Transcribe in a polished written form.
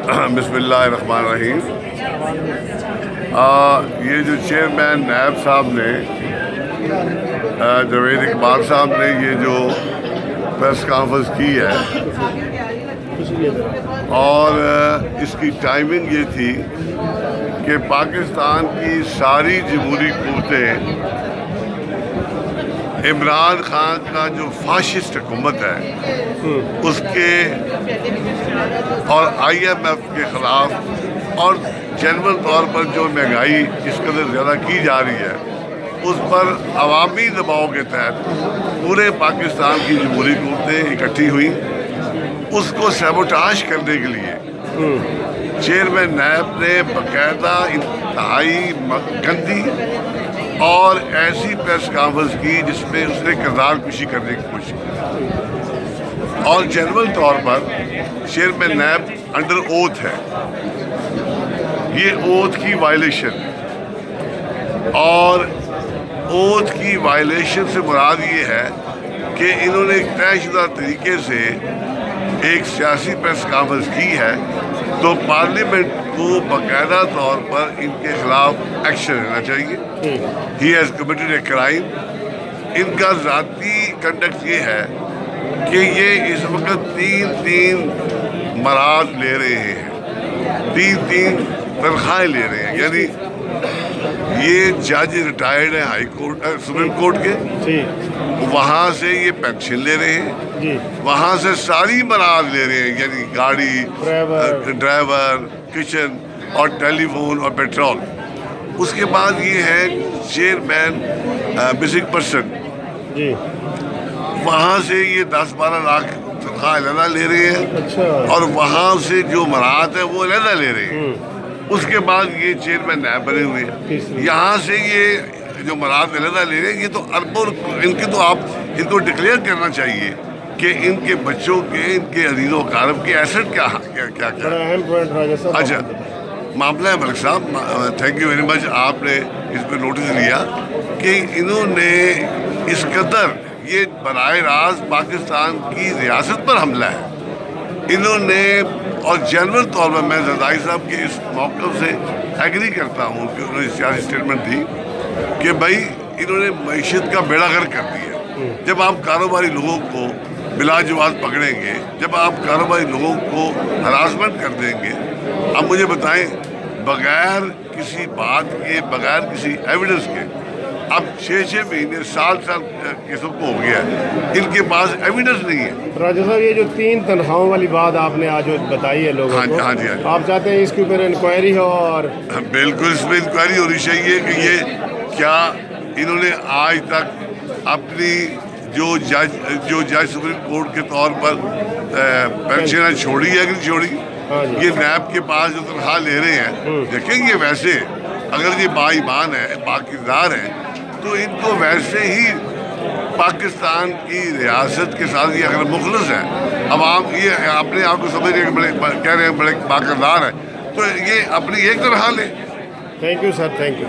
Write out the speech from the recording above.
بسم اللہ الرحمن الرحیم۔ یہ جو چیئرمین نیب صاحب نے جاوید اقبال صاحب نے یہ جو پریس کانفرنس کی ہے اور اس کی ٹائمنگ یہ تھی کہ پاکستان کی ساری جمہوری قوتیں عمران خان کا جو فاشسٹ حکومت ہے اس کے اور IMF کے خلاف اور جنرل طور پر جو مہنگائی اس قدر زیادہ کی جا رہی ہے اس پر عوامی دباؤ کے تحت پورے پاکستان کی جمہوری قوتیں اکٹھی ہوئیں اس کو سیبوٹاژ کرنے کے لیے چیئرمین نیب نے باقاعدہ انتہائی گندی اور ایسی پریس کانفرنس کی جس میں اس نے کردار کشی کرنے کی کوشش کی اور جنرل طور پر چیئرمین نیب انڈر اوتھ ہے۔ یہ اوتھ کی وائلیشن اور اوتھ کی وائلیشن سے مراد یہ ہے کہ انہوں نے ایک طے شدہ طریقے سے ایک سیاسی پریس کانفرنس کی ہے تو پارلیمنٹ کو باقاعدہ طور پر ان کے خلاف ایکشن لینا چاہیے۔ He has committed a crime. ان کا ذاتی کنڈکٹ یہ ہے کہ یہ اس وقت تین مراد لے رہے ہیں، تین تنخواہیں لے رہے ہیں، یعنی یہ جج ریٹائرڈ ہیں ہائی کورٹ سپریم کورٹ کے، وہاں سے یہ پینشن لے رہے ہیں، وہاں سے ساری مراد لے رہے ہیں، یعنی گاڑی، ڈرائیور، کچن اور ٹیلی فون اور پیٹرول۔ اس کے بعد یہ ہے چیئرمین مسنگ پرسن، وہاں سے یہ 10-12 لاکھ تنخواہ علیحدہ لے رہے ہیں اور وہاں سے جو مراد ہے وہ علیحدہ لے رہے ہیں۔ اس کے بعد یہ چیئرمین نیب بنے ہوئے ہیں، یہاں سے یہ جو مراد علیحدہ لے رہے ہیں، یہ تو اربوں ان کی تو آپ ان کو ڈکلیئر کرنا چاہیے کہ ان کے بچوں کے، ان کے عزیز و اقارب کے ایسٹ کیا اچھا معاملہ ہے۔ ملک صاحب تھینک یو ویری مچ، آپ نے اس پہ نوٹس لیا کہ انہوں نے اس قدر یہ براہ راست پاکستان کی ریاست پر حملہ ہے انہوں نے، اور جنرل طور پر میں زرداری صاحب کے اس موقف سے ایگری کرتا ہوں کہ انہوں نے سیاسی اسٹیٹمنٹ دی کہ بھائی انہوں نے معیشت کا بیڑا غرق کر دیا۔ جب آپ کاروباری لوگوں کو بلا جواز پکڑیں گے، جب آپ کاروباری لوگوں کو ہراسمنٹ کر دیں گے، اب مجھے بتائیں بغیر کسی بات کے، بغیر کسی ایویڈنس کے، اب 6 مہینے سال کیسوں کو ہو گیا ہے، ان کے پاس ایویڈنس نہیں ہے۔ راجہ صاحب یہ جو 3 تنخواہوں والی بات آپ نے آج بتائی ہے لوگوں کو، ہاں جی آپ چاہتے ہیں اس کے اوپر انکوائری ہو؟ اور بالکل اس میں انکوائری ہونی چاہیے کہ یہ کیا انہوں نے آج تک اپنی جو جج سپریم کورٹ کے طور پر پینشنیں چھوڑی ہے کہ نہیں چھوڑی، یہ نیب کے پاس جو تنخواہ لے رہے ہیں، دیکھیں یہ ویسے اگر یہ با ایمان ہے، باکردار ہیں، تو ان کو ویسے ہی پاکستان کی ریاست کے ساتھ یہ اگر مخلص ہیں، اب آپ یہ اپنے آپ کو سمجھ رہے ہیں کہ بڑے کہہ رہے ہیں بڑے باکردار ہیں، تو یہ اپنی ایک طرح لیں۔ Thank you sir, thank you.